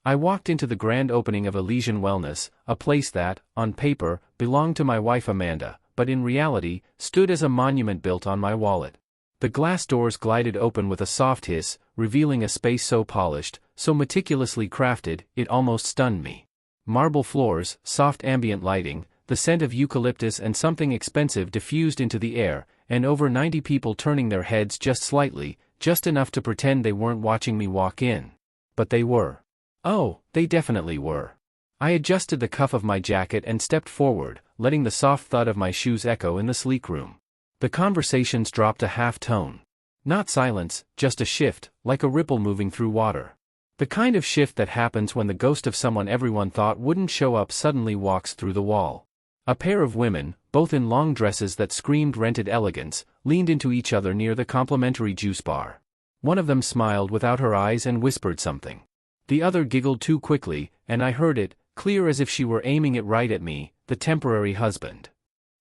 I walked into the grand opening of Elysian Wellness, a place that, on paper, belonged to my wife Amanda, but in reality, stood as a monument built on my wallet. The glass doors glided open with a soft hiss, revealing a space so polished, so meticulously crafted, it almost stunned me. Marble floors, soft ambient lighting, the scent of eucalyptus and something expensive diffused into the air, and over 90 people turning their heads just slightly, just enough to pretend they weren't watching me walk in. But they were. Oh, they definitely were. I adjusted the cuff of my jacket and stepped forward, letting the soft thud of my shoes echo in the sleek room. The conversations dropped a half tone. Not silence, just a shift, like a ripple moving through water. The kind of shift that happens when the ghost of someone everyone thought wouldn't show up suddenly walks through the wall. A pair of women, both in long dresses that screamed rented elegance, leaned into each other near the complimentary juice bar. One of them smiled without her eyes and whispered something. The other giggled too quickly, and I heard it, clear as if she were aiming it right at me, the temporary husband.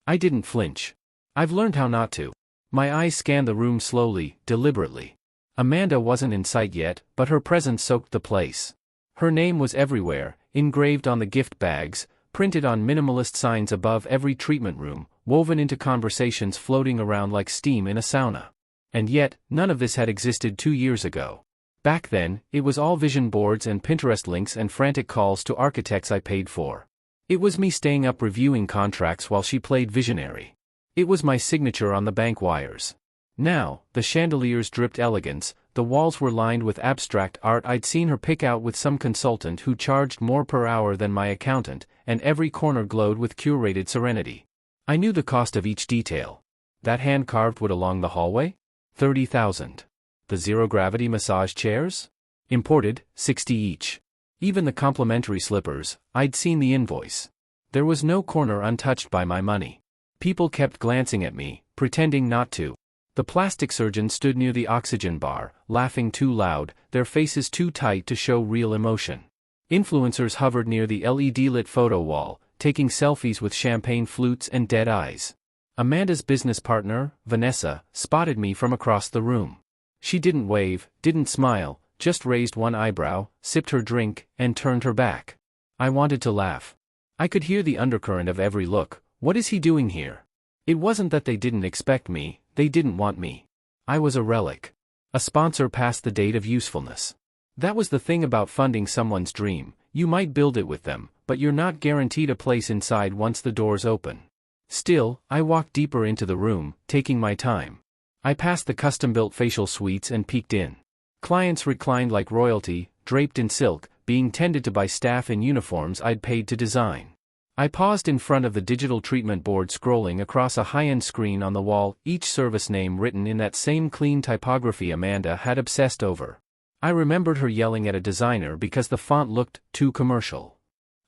I didn't flinch. I've learned how not to. My eyes scanned the room slowly, deliberately. Amanda wasn't in sight yet, but her presence soaked the place. Her name was everywhere, engraved on the gift bags, printed on minimalist signs above every treatment room, woven into conversations floating around like steam in a sauna. And yet, none of this had existed 2 years ago. Back then, it was all vision boards and Pinterest links and frantic calls to architects I paid for. It was me staying up reviewing contracts while she played visionary. It was my signature on the bank wires. Now, the chandeliers dripped elegance, the walls were lined with abstract art I'd seen her pick out with some consultant who charged more per hour than my accountant, and every corner glowed with curated serenity. I knew the cost of each detail. That hand-carved wood along the hallway? $30,000. The zero-gravity massage chairs? Imported, $60 each. Even the complimentary slippers, I'd seen the invoice. There was no corner untouched by my money. People kept glancing at me, pretending not to. The plastic surgeon stood near the oxygen bar, laughing too loud, their faces too tight to show real emotion. Influencers hovered near the LED-lit photo wall, taking selfies with champagne flutes and dead eyes. Amanda's business partner, Vanessa, spotted me from across the room. She didn't wave, didn't smile, just raised one eyebrow, sipped her drink, and turned her back. I wanted to laugh. I could hear the undercurrent of every look. What is he doing here? It wasn't that they didn't expect me, they didn't want me. I was a relic. A sponsor past the date of usefulness. That was the thing about funding someone's dream, you might build it with them, but you're not guaranteed a place inside once the doors open. Still, I walked deeper into the room, taking my time. I passed the custom-built facial suites and peeked in. Clients reclined like royalty, draped in silk, being tended to by staff in uniforms I'd paid to design. I paused in front of the digital treatment board scrolling across a high-end screen on the wall, each service name written in that same clean typography Amanda had obsessed over. I remembered her yelling at a designer because the font looked too commercial.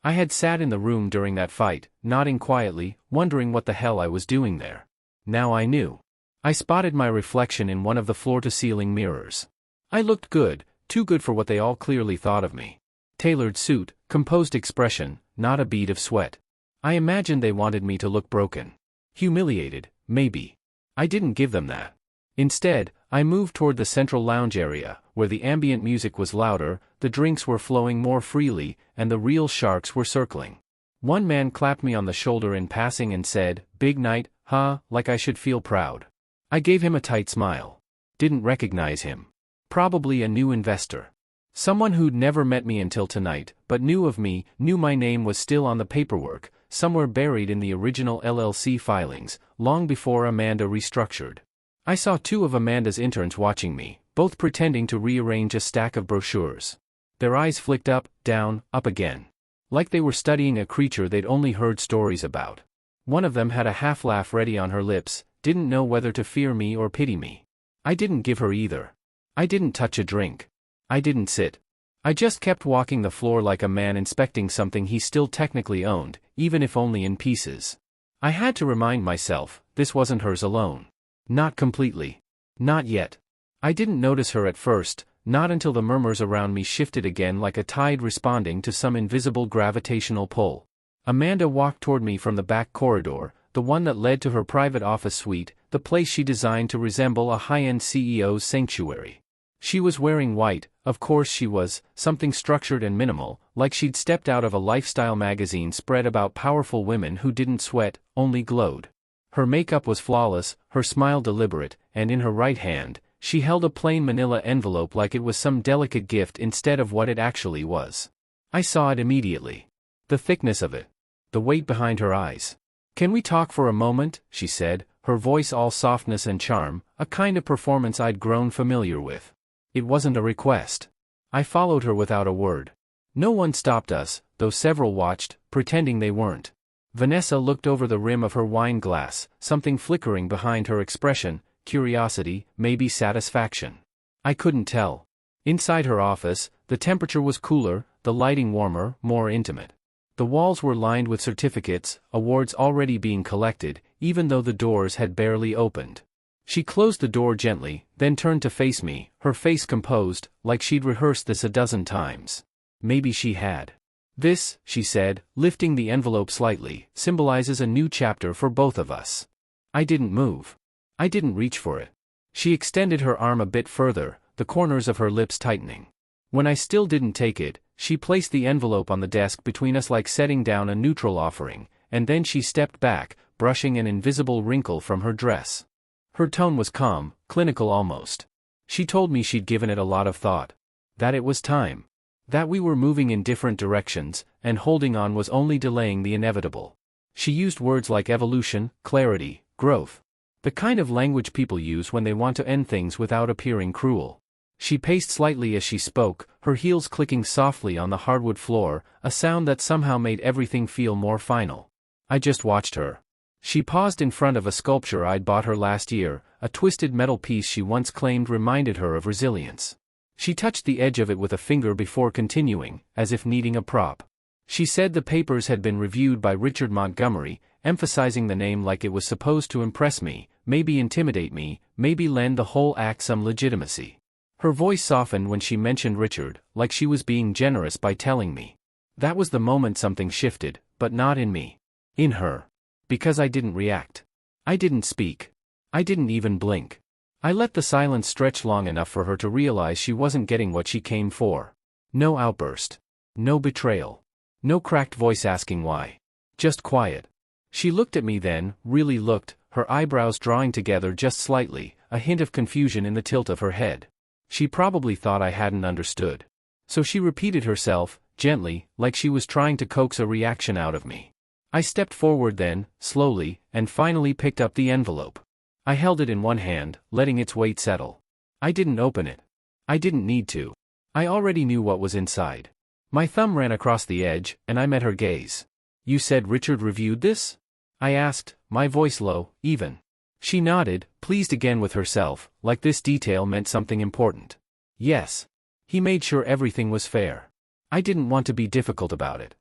I had sat in the room during that fight, nodding quietly, wondering what the hell I was doing there. Now I knew. I spotted my reflection in one of the floor-to-ceiling mirrors. I looked good, too good for what they all clearly thought of me. Tailored suit, composed expression, not a bead of sweat. I imagined they wanted me to look broken. Humiliated, maybe. I didn't give them that. Instead, I moved toward the central lounge area, where the ambient music was louder, the drinks were flowing more freely, and the real sharks were circling. One man clapped me on the shoulder in passing and said, "Big night, huh?" like I should feel proud. I gave him a tight smile. Didn't recognize him. Probably a new investor. Someone who'd never met me until tonight, but knew of me, knew my name was still on the paperwork, somewhere buried in the original LLC filings, long before Amanda restructured. I saw two of Amanda's interns watching me, both pretending to rearrange a stack of brochures. Their eyes flicked up, down, up again. Like they were studying a creature they'd only heard stories about. One of them had a half-laugh ready on her lips, didn't know whether to fear me or pity me. I didn't give her either. I didn't touch a drink. I didn't sit. I just kept walking the floor like a man inspecting something he still technically owned, even if only in pieces. I had to remind myself, this wasn't hers alone. Not completely. Not yet. I didn't notice her at first, not until the murmurs around me shifted again like a tide responding to some invisible gravitational pull. Amanda walked toward me from the back corridor, the one that led to her private office suite, the place she designed to resemble a high-end CEO's sanctuary. She was wearing white, Of course she was, something structured and minimal, like she'd stepped out of a lifestyle magazine spread about powerful women who didn't sweat, only glowed. Her makeup was flawless, her smile deliberate, and in her right hand, she held a plain manila envelope like it was some delicate gift instead of what it actually was. I saw it immediately. The thickness of it. The weight behind her eyes. "Can we talk for a moment?" she said, her voice all softness and charm, a kind of performance I'd grown familiar with. It wasn't a request. I followed her without a word. No one stopped us, though several watched, pretending they weren't. Vanessa looked over the rim of her wine glass, something flickering behind her expression, curiosity, maybe satisfaction. I couldn't tell. Inside her office, the temperature was cooler, the lighting warmer, more intimate. The walls were lined with certificates, awards already being collected, even though the doors had barely opened. She closed the door gently, then turned to face me, her face composed, like she'd rehearsed this a dozen times. Maybe she had. "This," she said, lifting the envelope slightly, "symbolizes a new chapter for both of us." I didn't move. I didn't reach for it. She extended her arm a bit further, the corners of her lips tightening. When I still didn't take it, she placed the envelope on the desk between us like setting down a neutral offering, and then she stepped back, brushing an invisible wrinkle from her dress. Her tone was calm, clinical almost. She told me she'd given it a lot of thought. That it was time. That we were moving in different directions, and holding on was only delaying the inevitable. She used words like evolution, clarity, growth. The kind of language people use when they want to end things without appearing cruel. She paced slightly as she spoke, her heels clicking softly on the hardwood floor, a sound that somehow made everything feel more final. I just watched her. She paused in front of a sculpture I'd bought her last year, a twisted metal piece she once claimed reminded her of resilience. She touched the edge of it with a finger before continuing, as if needing a prop. She said the papers had been reviewed by Richard Montgomery, emphasizing the name like it was supposed to impress me, maybe intimidate me, maybe lend the whole act some legitimacy. Her voice softened when she mentioned Richard, like she was being generous by telling me. That was the moment something shifted, but not in me. In her. Because I didn't react. I didn't speak. I didn't even blink. I let the silence stretch long enough for her to realize she wasn't getting what she came for. No outburst. No betrayal. No cracked voice asking why. Just quiet. She looked at me then, really looked, her eyebrows drawing together just slightly, a hint of confusion in the tilt of her head. She probably thought I hadn't understood. So she repeated herself, gently, like she was trying to coax a reaction out of me. I stepped forward then, slowly, and finally picked up the envelope. I held it in one hand, letting its weight settle. I didn't open it. I didn't need to. I already knew what was inside. My thumb ran across the edge, and I met her gaze. "You said Richard reviewed this?" I asked, my voice low, even. She nodded, pleased again with herself, like this detail meant something important. "Yes. He made sure everything was fair." I didn't want to be difficult about it.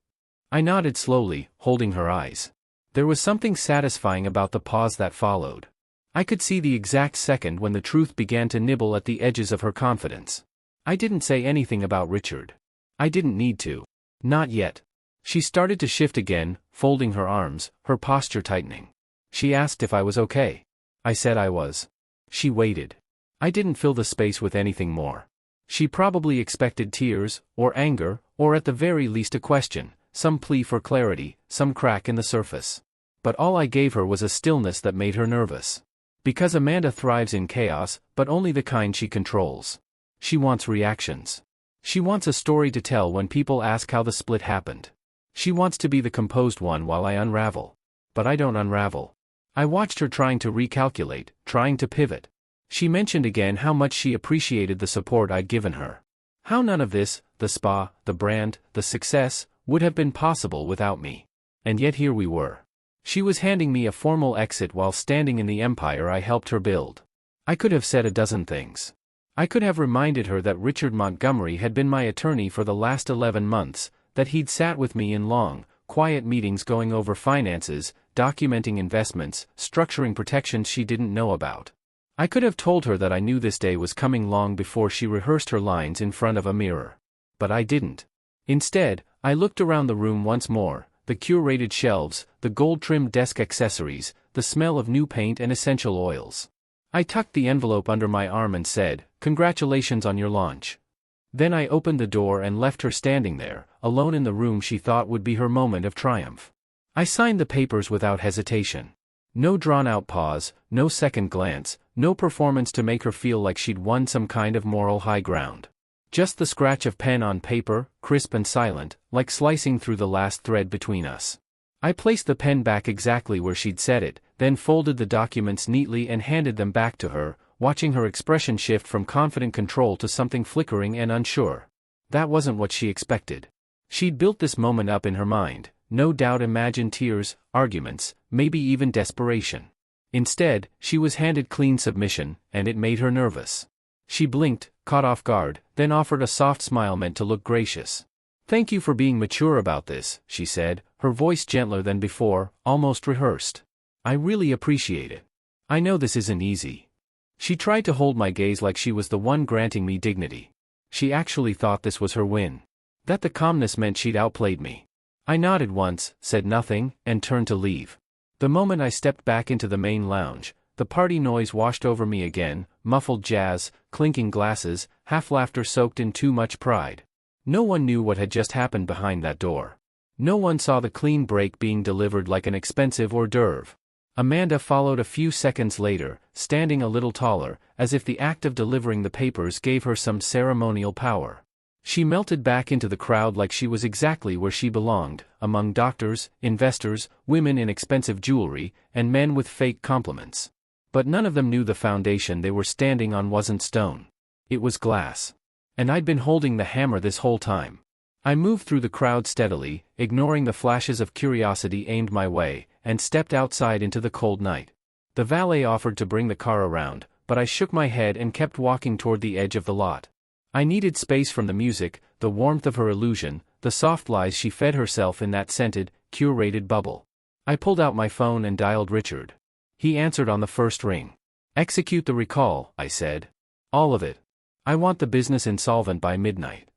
I nodded slowly, holding her eyes. There was something satisfying about the pause that followed. I could see the exact second when the truth began to nibble at the edges of her confidence. I didn't say anything about Richard. I didn't need to. Not yet. She started to shift again, folding her arms, her posture tightening. She asked if I was okay. I said I was. She waited. I didn't fill the space with anything more. She probably expected tears, or anger, or at the very least a question, some plea for clarity, some crack in the surface. But all I gave her was a stillness that made her nervous. Because Amanda thrives in chaos, but only the kind she controls. She wants reactions. She wants a story to tell when people ask how the split happened. She wants to be the composed one while I unravel. But I don't unravel. I watched her trying to recalculate, trying to pivot. She mentioned again how much she appreciated the support I'd given her. How none of this, the spa, the brand, the success, would have been possible without me. And yet here we were. She was handing me a formal exit while standing in the empire I helped her build. I could have said a dozen things. I could have reminded her that Richard Montgomery had been my attorney for the last 11 months, that he'd sat with me in long, quiet meetings going over finances, documenting investments, structuring protections she didn't know about. I could have told her that I knew this day was coming long before she rehearsed her lines in front of a mirror. But I didn't. Instead, I looked around the room once more, the curated shelves, the gold-trimmed desk accessories, the smell of new paint and essential oils. I tucked the envelope under my arm and said, "Congratulations on your launch. Then I opened the door and left her standing there, alone in the room she thought would be her moment of triumph. I signed the papers without hesitation. No drawn-out pause, no second glance, no performance to make her feel like she'd won some kind of moral high ground. Just the scratch of pen on paper, crisp and silent, like slicing through the last thread between us. I placed the pen back exactly where she'd set it, then folded the documents neatly and handed them back to her, watching her expression shift from confident control to something flickering and unsure. That wasn't what she expected. She'd built this moment up in her mind, no doubt imagined tears, arguments, maybe even desperation. Instead, she was handed clean submission, and it made her nervous. She blinked, caught off guard, then offered a soft smile meant to look gracious. "Thank you for being mature about this," she said, her voice gentler than before, almost rehearsed. "I really appreciate it. I know this isn't easy." She tried to hold my gaze like she was the one granting me dignity. She actually thought this was her win. That the calmness meant she'd outplayed me. I nodded once, said nothing, and turned to leave. The moment I stepped back into the main lounge, the party noise washed over me again, muffled jazz, clinking glasses, half-laughter soaked in too much pride. No one knew what had just happened behind that door. No one saw the clean break being delivered like an expensive hors d'oeuvre. Amanda followed a few seconds later, standing a little taller, as if the act of delivering the papers gave her some ceremonial power. She melted back into the crowd like she was exactly where she belonged, among doctors, investors, women in expensive jewelry, and men with fake compliments. But none of them knew the foundation they were standing on wasn't stone. It was glass. And I'd been holding the hammer this whole time. I moved through the crowd steadily, ignoring the flashes of curiosity aimed my way, and stepped outside into the cold night. The valet offered to bring the car around, but I shook my head and kept walking toward the edge of the lot. I needed space from the music, the warmth of her illusion, the soft lies she fed herself in that scented, curated bubble. I pulled out my phone and dialed Richard. He answered on the first ring. "Execute the recall," I said. "All of it. I want the business insolvent by midnight."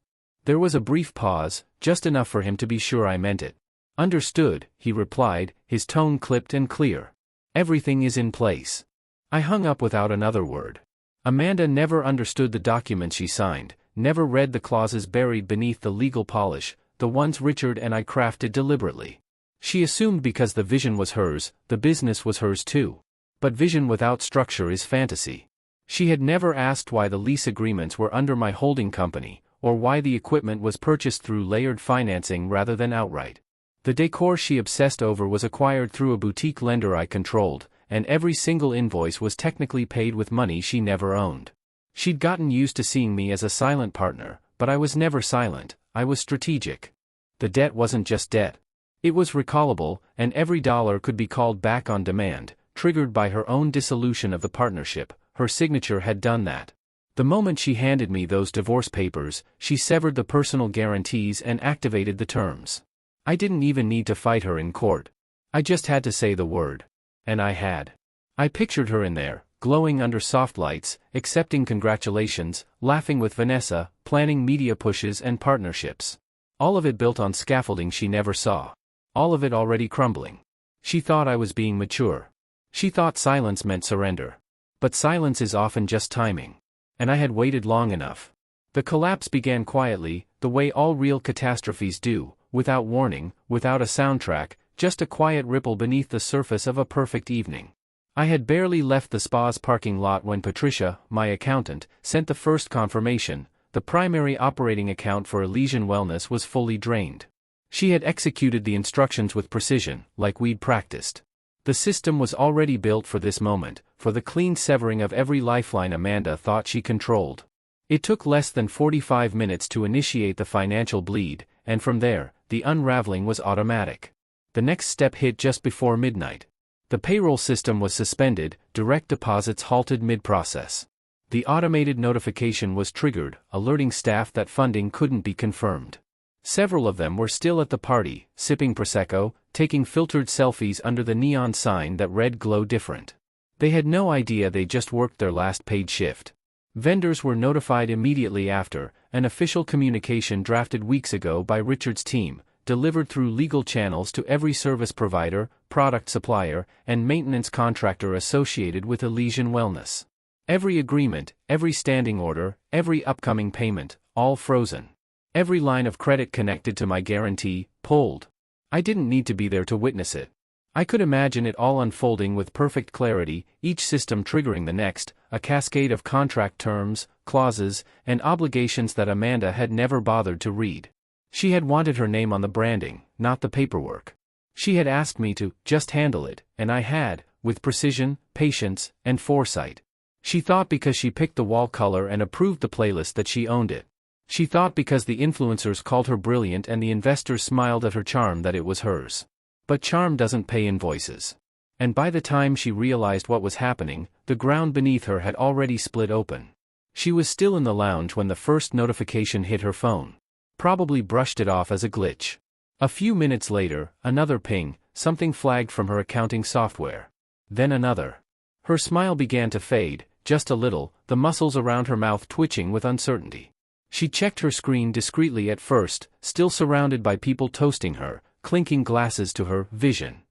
There was a brief pause, just enough for him to be sure I meant it. "Understood," he replied, his tone clipped and clear. "Everything is in place." I hung up without another word. Amanda never understood the documents she signed, never read the clauses buried beneath the legal polish, the ones Richard and I crafted deliberately. She assumed because the vision was hers, the business was hers too. But vision without structure is fantasy. She had never asked why the lease agreements were under my holding company, or why the equipment was purchased through layered financing rather than outright. The decor she obsessed over was acquired through a boutique lender I controlled, and every single invoice was technically paid with money she never owned. She'd gotten used to seeing me as a silent partner, but I was never silent, I was strategic. The debt wasn't just debt. It was recallable, and every dollar could be called back on demand, triggered by her own dissolution of the partnership. Her signature had done that. The moment she handed me those divorce papers, she severed the personal guarantees and activated the terms. I didn't even need to fight her in court. I just had to say the word. And I had. I pictured her in there, glowing under soft lights, accepting congratulations, laughing with Vanessa, planning media pushes and partnerships. All of it built on scaffolding she never saw. All of it already crumbling. She thought I was being mature. She thought silence meant surrender. But silence is often just timing. And I had waited long enough. The collapse began quietly, the way all real catastrophes do, without warning, without a soundtrack, just a quiet ripple beneath the surface of a perfect evening. I had barely left the spa's parking lot when Patricia, my accountant, sent the first confirmation. The primary operating account for Elysian Wellness was fully drained. She had executed the instructions with precision, like we'd practiced. The system was already built for this moment, for the clean severing of every lifeline Amanda thought she controlled. It took less than 45 minutes to initiate the financial bleed, and from there, the unraveling was automatic. The next step hit just before midnight. The payroll system was suspended, direct deposits halted mid-process. The automated notification was triggered, alerting staff that funding couldn't be confirmed. Several of them were still at the party, sipping Prosecco, taking filtered selfies under the neon sign that read "Glow Different." They had no idea they just worked their last paid shift. Vendors were notified immediately after, an official communication drafted weeks ago by Richard's team, delivered through legal channels to every service provider, product supplier, and maintenance contractor associated with Elysian Wellness. Every agreement, every standing order, every upcoming payment, all frozen. Every line of credit connected to my guarantee, pulled. I didn't need to be there to witness it. I could imagine it all unfolding with perfect clarity, each system triggering the next, a cascade of contract terms, clauses, and obligations that Amanda had never bothered to read. She had wanted her name on the branding, not the paperwork. She had asked me to just handle it, and I had, with precision, patience, and foresight. She thought because she picked the wall color and approved the playlist that she owned it. She thought because the influencers called her brilliant and the investors smiled at her charm that it was hers. But charm doesn't pay invoices. And by the time she realized what was happening, the ground beneath her had already split open. She was still in the lounge when the first notification hit her phone. Probably brushed it off as a glitch. A few minutes later, another ping, something flagged from her accounting software. Then another. Her smile began to fade, just a little, the muscles around her mouth twitching with uncertainty. She checked her screen discreetly at first, still surrounded by people toasting her, clinking glasses to her vision.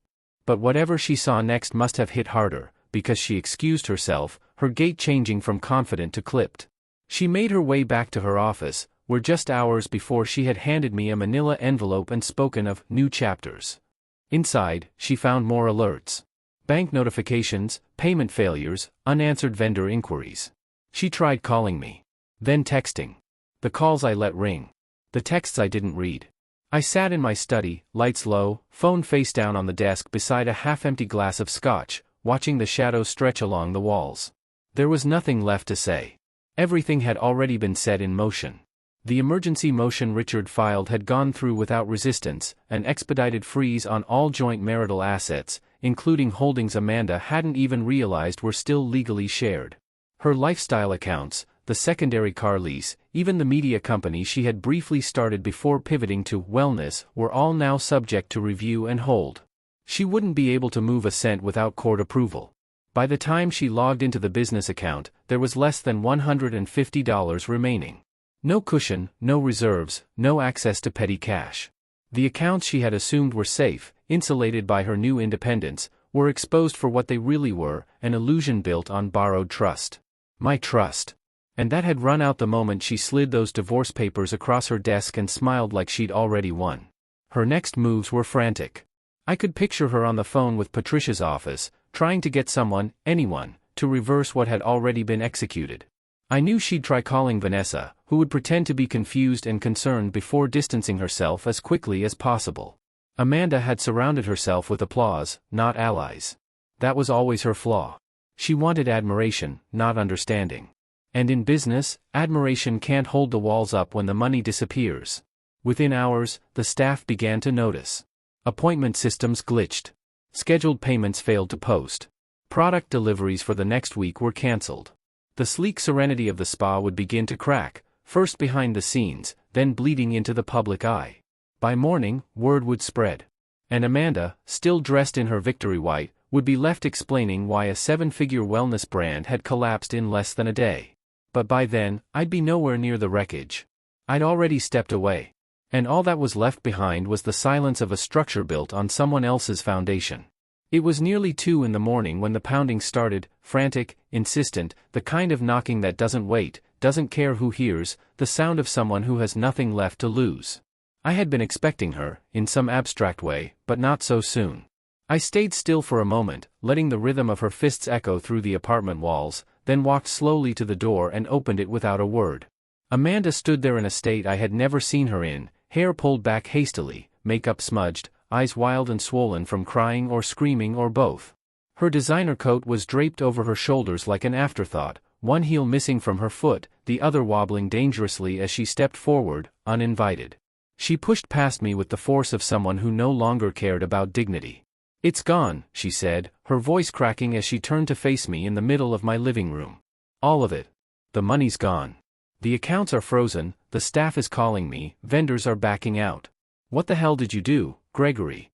But whatever she saw next must have hit harder, because she excused herself, her gait changing from confident to clipped. She made her way back to her office, where just hours before she had handed me a manila envelope and spoken of new chapters. Inside, she found more alerts. Bank notifications, payment failures, unanswered vendor inquiries. She tried calling me. Then texting. The calls I let ring. The texts I didn't read. I sat in my study, lights low, phone face down on the desk beside a half-empty glass of scotch, watching the shadows stretch along the walls. There was nothing left to say. Everything had already been set in motion. The emergency motion Richard filed had gone through without resistance, an expedited freeze on all joint marital assets, including holdings Amanda hadn't even realized were still legally shared. Her lifestyle accounts, the secondary car lease, even the media company she had briefly started before pivoting to wellness, were all now subject to review and hold. She wouldn't be able to move a cent without court approval. By the time she logged into the business account, there was less than $150 remaining. No cushion, no reserves, no access to petty cash. The accounts she had assumed were safe, insulated by her new independence, were exposed for what they really were, an illusion built on borrowed trust. My trust. And that had run out the moment she slid those divorce papers across her desk and smiled like she'd already won. Her next moves were frantic. I could picture her on the phone with Patricia's office, trying to get someone, anyone, to reverse what had already been executed. I knew she'd try calling Vanessa, who would pretend to be confused and concerned before distancing herself as quickly as possible. Amanda had surrounded herself with applause, not allies. That was always her flaw. She wanted admiration, not understanding. And in business, admiration can't hold the walls up when the money disappears. Within hours, the staff began to notice. Appointment systems glitched. Scheduled payments failed to post. Product deliveries for the next week were cancelled. The sleek serenity of the spa would begin to crack, first behind the scenes, then bleeding into the public eye. By morning, word would spread. And Amanda, still dressed in her victory white, would be left explaining why a seven-figure wellness brand had collapsed in less than a day. But by then, I'd be nowhere near the wreckage. I'd already stepped away. And all that was left behind was the silence of a structure built on someone else's foundation. It was nearly 2 a.m. when the pounding started, frantic, insistent, the kind of knocking that doesn't wait, doesn't care who hears, the sound of someone who has nothing left to lose. I had been expecting her, in some abstract way, but not so soon. I stayed still for a moment, letting the rhythm of her fists echo through the apartment walls, then walked slowly to the door and opened it without a word. Amanda stood there in a state I had never seen her in, hair pulled back hastily, makeup smudged, eyes wild and swollen from crying or screaming or both. Her designer coat was draped over her shoulders like an afterthought, one heel missing from her foot, the other wobbling dangerously as she stepped forward, uninvited. She pushed past me with the force of someone who no longer cared about dignity. "It's gone," she said, her voice cracking as she turned to face me in the middle of my living room. "All of it. The money's gone. The accounts are frozen, the staff is calling me, vendors are backing out. What the hell did you do, Gregory?"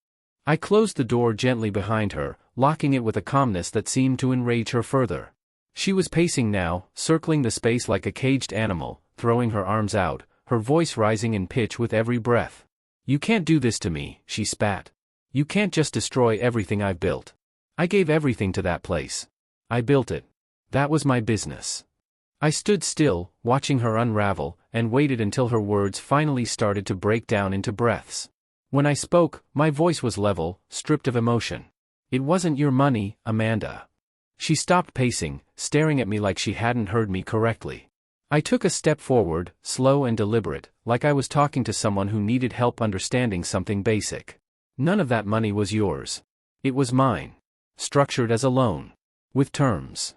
I closed the door gently behind her, locking it with a calmness that seemed to enrage her further. She was pacing now, circling the space like a caged animal, throwing her arms out, her voice rising in pitch with every breath. "You can't do this to me," she spat. "You can't just destroy everything I've built. I gave everything to that place. I built it. That was my business." I stood still, watching her unravel, and waited until her words finally started to break down into breaths. When I spoke, my voice was level, stripped of emotion. It wasn't your money, Amanda. She stopped pacing, staring at me like she hadn't heard me correctly. I took a step forward, slow and deliberate, like I was talking to someone who needed help understanding something basic. None of that money was yours. It was mine. Structured as a loan. With terms.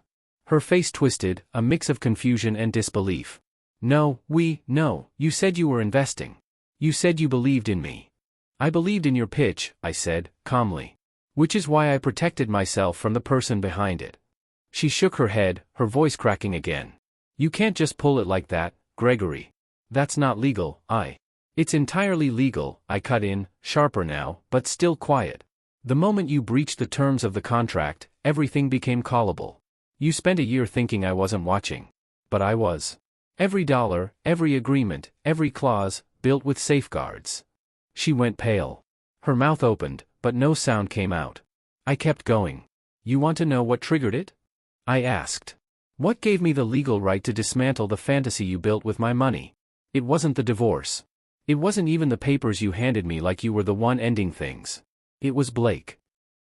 Her face twisted, a mix of confusion and disbelief. No, you said you were investing. You said you believed in me. I believed in your pitch, I said, calmly. Which is why I protected myself from the person behind it. She shook her head, her voice cracking again. You can't just pull it like that, Gregory. That's not legal, It's entirely legal, I cut in, sharper now, but still quiet. The moment you breached the terms of the contract, everything became callable. You spent a year thinking I wasn't watching. But I was. Every dollar, every agreement, every clause, built with safeguards. She went pale. Her mouth opened, but no sound came out. I kept going. You want to know what triggered it? I asked. What gave me the legal right to dismantle the fantasy you built with my money? It wasn't the divorce. It wasn't even the papers you handed me like you were the one ending things. It was Blake.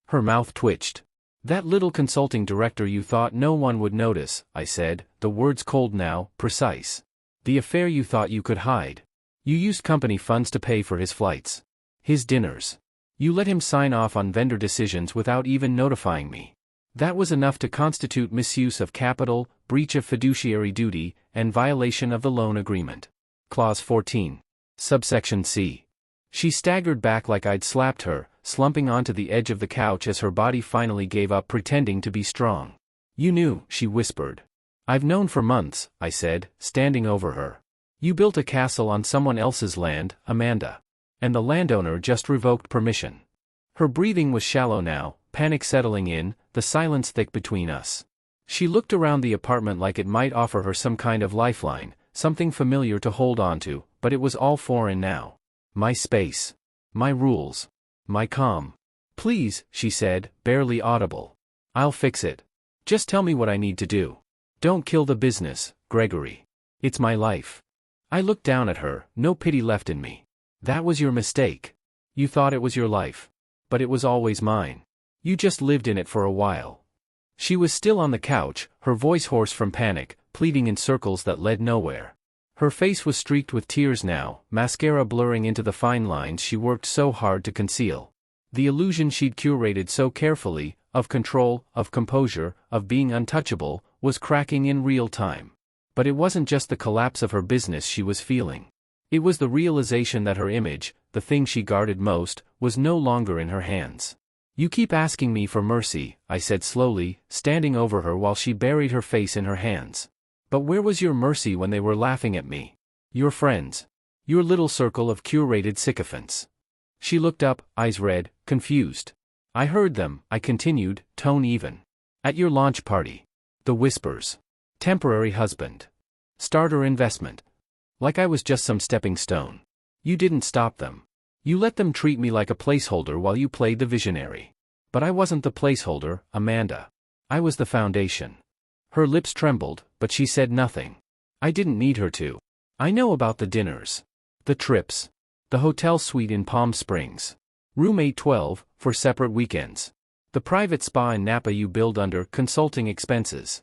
Her mouth twitched. That little consulting director you thought no one would notice, I said, the words cold now, precise. The affair you thought you could hide. You used company funds to pay for his flights. His dinners. You let him sign off on vendor decisions without even notifying me. That was enough to constitute misuse of capital, breach of fiduciary duty, and violation of the loan agreement. Clause 14. Subsection C. She staggered back like I'd slapped her, slumping onto the edge of the couch as her body finally gave up pretending to be strong. You knew, she whispered. I've known for months, I said, standing over her. You built a castle on someone else's land, Amanda. And the landowner just revoked permission. Her breathing was shallow now, panic settling in, the silence thick between us. She looked around the apartment like it might offer her some kind of lifeline, something familiar to hold on to, but it was all foreign now. My space. My rules. My calm. Please, she said, barely audible. I'll fix it. Just tell me what I need to do. Don't kill the business, Gregory. It's my life. I looked down at her, no pity left in me. That was your mistake. You thought it was your life. But it was always mine. You just lived in it for a while. She was still on the couch, her voice hoarse from panic, pleading in circles that led nowhere. Her face was streaked with tears now, mascara blurring into the fine lines she worked so hard to conceal. The illusion she'd curated so carefully, of control, of composure, of being untouchable, was cracking in real time. But it wasn't just the collapse of her business she was feeling. It was the realization that her image, the thing she guarded most, was no longer in her hands. You keep asking me for mercy, I said slowly, standing over her while she buried her face in her hands. But where was your mercy when they were laughing at me? Your friends. Your little circle of curated sycophants. She looked up, eyes red, confused. I heard them, I continued, tone even. At your launch party. The whispers. Temporary husband. Starter investment. Like I was just some stepping stone. You didn't stop them. You let them treat me like a placeholder while you played the visionary. But I wasn't the placeholder, Amanda. I was the foundation. Her lips trembled, but she said nothing. I didn't need her to. I know about the dinners. The trips. The hotel suite in Palm Springs. Room 812, for separate weekends. The private spa in Napa you billed under consulting expenses.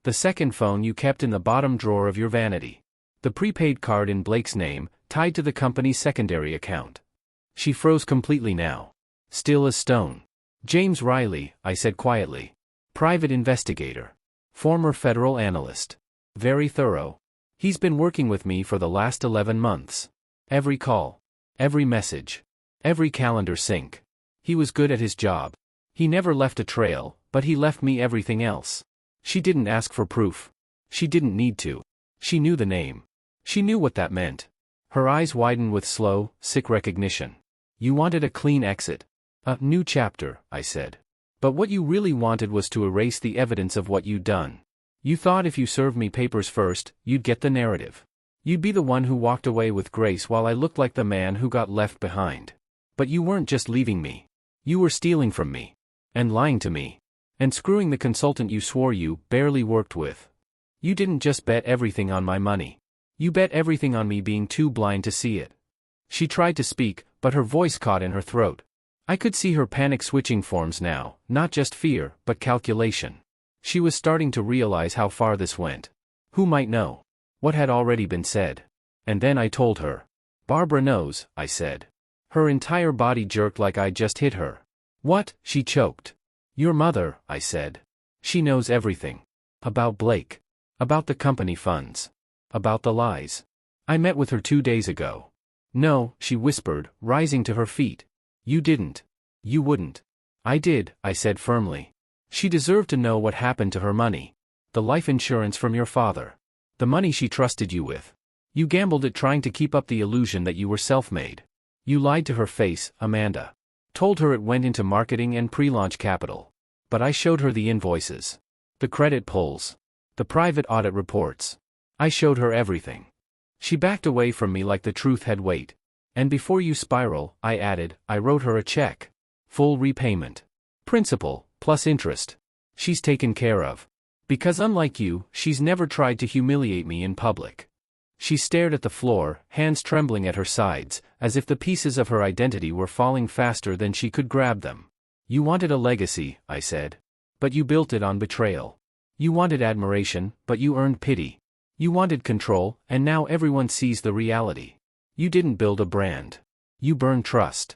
The second phone you kept in the bottom drawer of your vanity. The prepaid card in Blake's name, tied to the company's secondary account. She froze completely now. Still as stone. James Riley, I said quietly. Private investigator. Former federal analyst. Very thorough. He's been working with me for the last 11 months. Every call. Every message. Every calendar sync. He was good at his job. He never left a trail, but he left me everything else. She didn't ask for proof. She didn't need to. She knew the name. She knew what that meant. Her eyes widened with slow, sick recognition. You wanted a clean exit. A new chapter, I said. But what you really wanted was to erase the evidence of what you'd done. You thought if you served me papers first, you'd get the narrative. You'd be the one who walked away with grace while I looked like the man who got left behind. But you weren't just leaving me. You were stealing from me. And lying to me. And screwing the consultant you swore you barely worked with. You didn't just bet everything on my money. You bet everything on me being too blind to see it. She tried to speak, but her voice caught in her throat. I could see her panic switching forms now, not just fear, but calculation. She was starting to realize how far this went. Who might know? What had already been said? And then I told her. Barbara knows, I said. Her entire body jerked like I just hit her. What? She choked. Your mother, I said. She knows everything. About Blake. About the company funds. About the lies. I met with her 2 days ago. No, she whispered, rising to her feet. You didn't. You wouldn't. I did, I said firmly. She deserved to know what happened to her money. The life insurance from your father. The money she trusted you with. You gambled it trying to keep up the illusion that you were self-made. You lied to her face, Amanda. Told her it went into marketing and pre-launch capital. But I showed her the invoices. The credit pulls. The private audit reports. I showed her everything. She backed away from me like the truth had weight. And before you spiral, I added, I wrote her a check. Full repayment. Principal, plus interest. She's taken care of. Because unlike you, she's never tried to humiliate me in public. She stared at the floor, hands trembling at her sides, as if the pieces of her identity were falling faster than she could grab them. You wanted a legacy, I said. But you built it on betrayal. You wanted admiration, but you earned pity. You wanted control, and now everyone sees the reality. You didn't build a brand. You burned trust.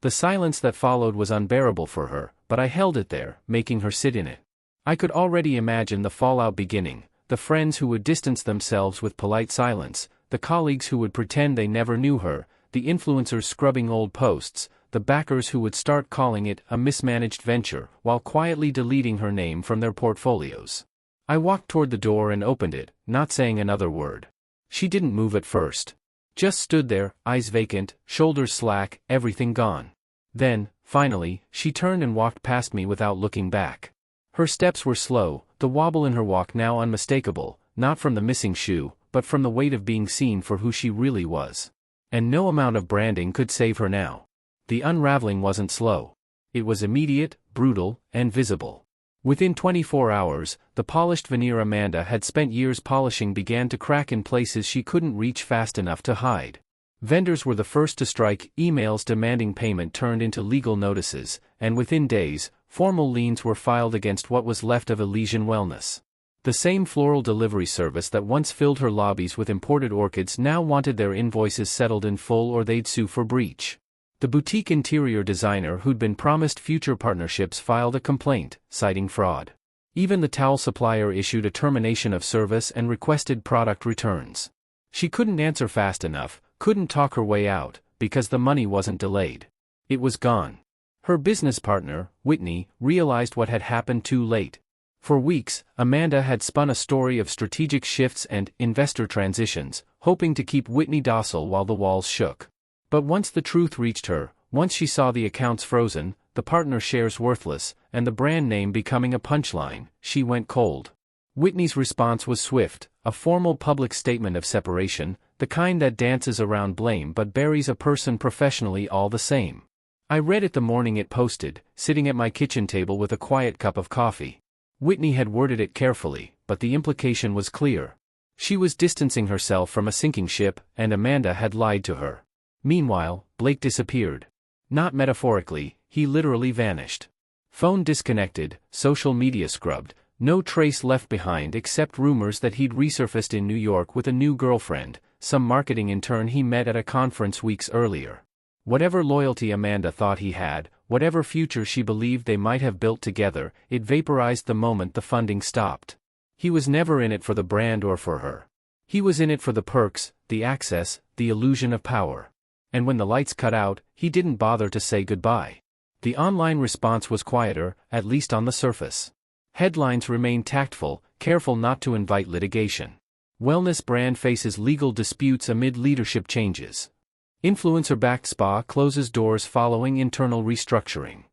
The silence that followed was unbearable for her, but I held it there, making her sit in it. I could already imagine the fallout beginning, the friends who would distance themselves with polite silence, the colleagues who would pretend they never knew her, the influencers scrubbing old posts, the backers who would start calling it a mismanaged venture, while quietly deleting her name from their portfolios. I walked toward the door and opened it, not saying another word. She didn't move at first. Just stood there, eyes vacant, shoulders slack, everything gone. Then, finally, she turned and walked past me without looking back. Her steps were slow, the wobble in her walk now unmistakable, not from the missing shoe, but from the weight of being seen for who she really was. And no amount of branding could save her now. The unraveling wasn't slow. It was immediate, brutal, and visible. Within 24 hours, the polished veneer Amanda had spent years polishing began to crack in places she couldn't reach fast enough to hide. Vendors were the first to strike, emails demanding payment turned into legal notices, and within days, formal liens were filed against what was left of Elysian Wellness. The same floral delivery service that once filled her lobbies with imported orchids now wanted their invoices settled in full or they'd sue for breach. The boutique interior designer who'd been promised future partnerships filed a complaint, citing fraud. Even the towel supplier issued a termination of service and requested product returns. She couldn't answer fast enough, couldn't talk her way out, because the money wasn't delayed. It was gone. Her business partner, Whitney, realized what had happened too late. For weeks, Amanda had spun a story of strategic shifts and investor transitions, hoping to keep Whitney docile while the walls shook. But once the truth reached her, once she saw the accounts frozen, the partner shares worthless, and the brand name becoming a punchline, she went cold. Whitney's response was swift, a formal public statement of separation, the kind that dances around blame but buries a person professionally all the same. I read it the morning it posted, sitting at my kitchen table with a quiet cup of coffee. Whitney had worded it carefully, but the implication was clear. She was distancing herself from a sinking ship, and Amanda had lied to her. Meanwhile, Blake disappeared. Not metaphorically, he literally vanished. Phone disconnected, social media scrubbed, no trace left behind except rumors that he'd resurfaced in New York with a new girlfriend, some marketing intern he met at a conference weeks earlier. Whatever loyalty Amanda thought he had, whatever future she believed they might have built together, it vaporized the moment the funding stopped. He was never in it for the brand or for her. He was in it for the perks, the access, the illusion of power. And when the lights cut out, he didn't bother to say goodbye. The online response was quieter, at least on the surface. Headlines remained tactful, careful not to invite litigation. Wellness brand faces legal disputes amid leadership changes. Influencer-backed spa closes doors following internal restructuring.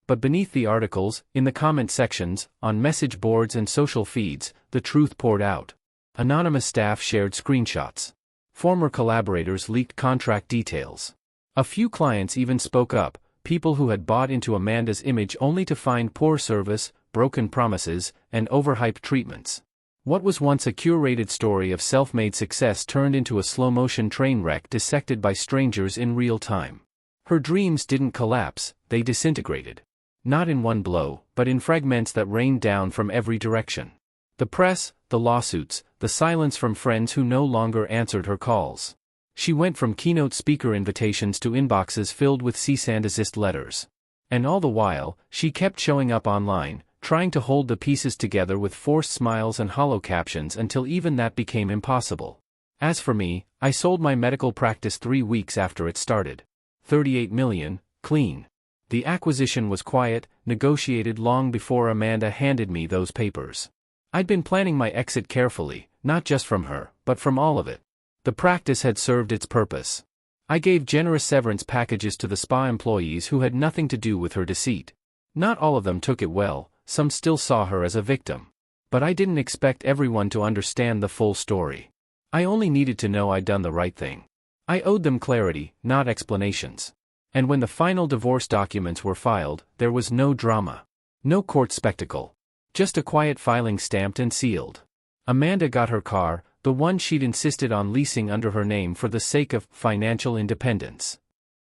But beneath the articles, in the comment sections, on message boards and social feeds, the truth poured out. Anonymous staff shared screenshots. Former collaborators leaked contract details. A few clients even spoke up, people who had bought into Amanda's image only to find poor service, broken promises, and overhyped treatments. What was once a curated story of self-made success turned into a slow-motion train wreck dissected by strangers in real time. Her dreams didn't collapse, they disintegrated. Not in one blow, but in fragments that rained down from every direction. The press, the lawsuits, the silence from friends who no longer answered her calls. She went from keynote speaker invitations to inboxes filled with cease and desist letters. And all the while, she kept showing up online, trying to hold the pieces together with forced smiles and hollow captions until even that became impossible. As for me, I sold my medical practice 3 weeks after it started. $38 million, clean. The acquisition was quiet, negotiated long before Amanda handed me those papers. I'd been planning my exit carefully, not just from her, but from all of it. The practice had served its purpose. I gave generous severance packages to the spa employees who had nothing to do with her deceit. Not all of them took it well, some still saw her as a victim. But I didn't expect everyone to understand the full story. I only needed to know I'd done the right thing. I owed them clarity, not explanations. And when the final divorce documents were filed, there was no drama. No court spectacle. Just a quiet filing stamped and sealed. Amanda got her car, the one she'd insisted on leasing under her name for the sake of financial independence.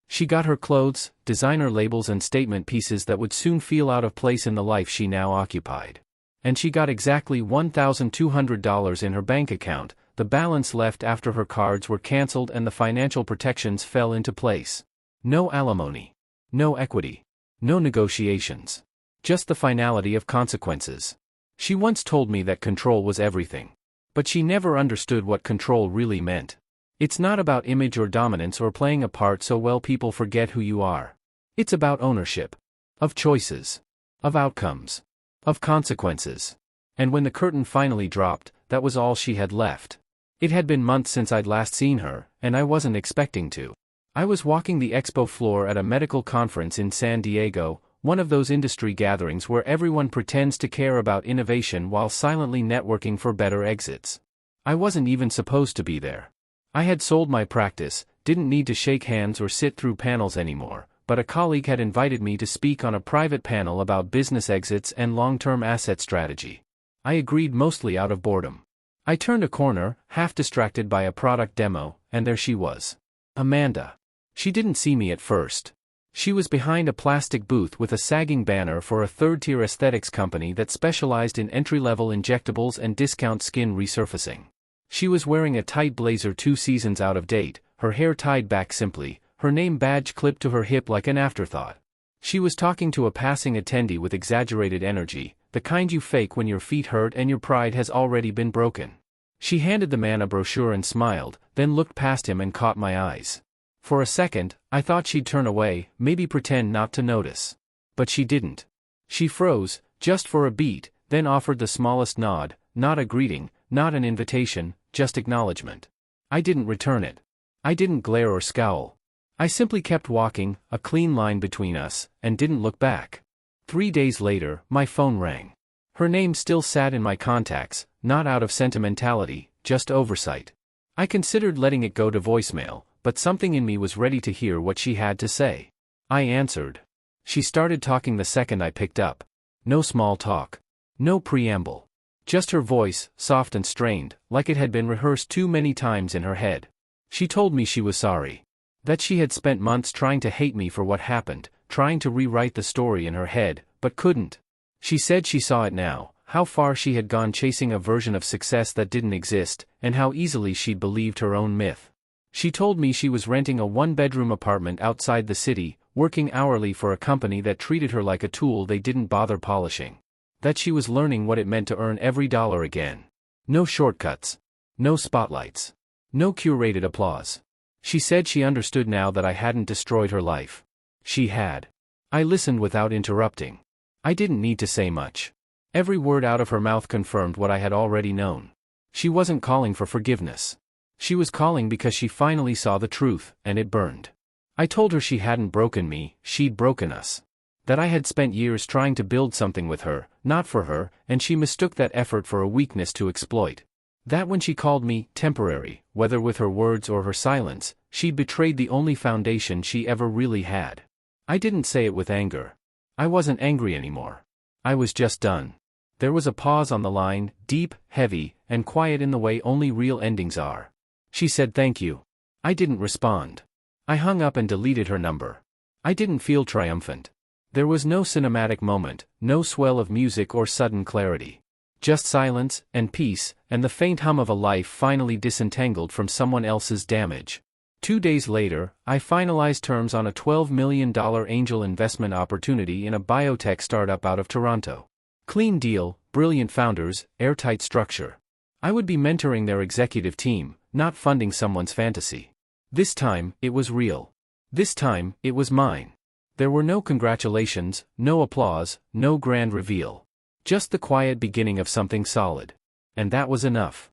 She got her clothes, designer labels and statement pieces that would soon feel out of place in the life she now occupied. And she got exactly $1,200 in her bank account, the balance left after her cards were canceled and the financial protections fell into place. No alimony. No equity. No negotiations. Just the finality of consequences. She once told me that control was everything. But she never understood what control really meant. It's not about image or dominance or playing a part so well people forget who you are. It's about ownership. Of choices. Of outcomes. Of consequences. And when the curtain finally dropped, that was all she had left. It had been months since I'd last seen her, and I wasn't expecting to. I was walking the expo floor at a medical conference in San Diego, one of those industry gatherings where everyone pretends to care about innovation while silently networking for better exits. I wasn't even supposed to be there. I had sold my practice, didn't need to shake hands or sit through panels anymore, but a colleague had invited me to speak on a private panel about business exits and long-term asset strategy. I agreed mostly out of boredom. I turned a corner, half distracted by a product demo, and there she was. Amanda. She didn't see me at first. She was behind a plastic booth with a sagging banner for a third-tier aesthetics company that specialized in entry-level injectables and discount skin resurfacing. She was wearing a tight blazer 2 seasons out of date, her hair tied back simply, her name badge clipped to her hip like an afterthought. She was talking to a passing attendee with exaggerated energy, the kind you fake when your feet hurt and your pride has already been broken. She handed the man a brochure and smiled, then looked past him and caught my eyes. For a second, I thought she'd turn away, maybe pretend not to notice. But she didn't. She froze, just for a beat, then offered the smallest nod, not a greeting, not an invitation, just acknowledgement. I didn't return it. I didn't glare or scowl. I simply kept walking, a clean line between us, and didn't look back. 3 days later, my phone rang. Her name still sat in my contacts, not out of sentimentality, just oversight. I considered letting it go to voicemail, but something in me was ready to hear what she had to say. I answered. She started talking the second I picked up. No small talk. No preamble. Just her voice, soft and strained, like it had been rehearsed too many times in her head. She told me she was sorry. That she had spent months trying to hate me for what happened, trying to rewrite the story in her head, but couldn't. She said she saw it now, how far she had gone chasing a version of success that didn't exist, and how easily she'd believed her own myth. She told me she was renting a 1-bedroom apartment outside the city, working hourly for a company that treated her like a tool they didn't bother polishing. That she was learning what it meant to earn every dollar again. No shortcuts. No spotlights. No curated applause. She said she understood now that I hadn't destroyed her life. She had. I listened without interrupting. I didn't need to say much. Every word out of her mouth confirmed what I had already known. She wasn't calling for forgiveness. She was calling because she finally saw the truth, and it burned. I told her she hadn't broken me, she'd broken us. That I had spent years trying to build something with her, not for her, and she mistook that effort for a weakness to exploit. That when she called me temporary, whether with her words or her silence, she'd betrayed the only foundation she ever really had. I didn't say it with anger. I wasn't angry anymore. I was just done. There was a pause on the line, deep, heavy, and quiet in the way only real endings are. She said thank you. I didn't respond. I hung up and deleted her number. I didn't feel triumphant. There was no cinematic moment, no swell of music or sudden clarity. Just silence, and peace, and the faint hum of a life finally disentangled from someone else's damage. 2 days later, I finalized terms on a $12 million angel investment opportunity in a biotech startup out of Toronto. Clean deal, brilliant founders, airtight structure. I would be mentoring their executive team, not funding someone's fantasy. This time, it was real. This time, it was mine. There were no congratulations, no applause, no grand reveal. Just the quiet beginning of something solid. And that was enough.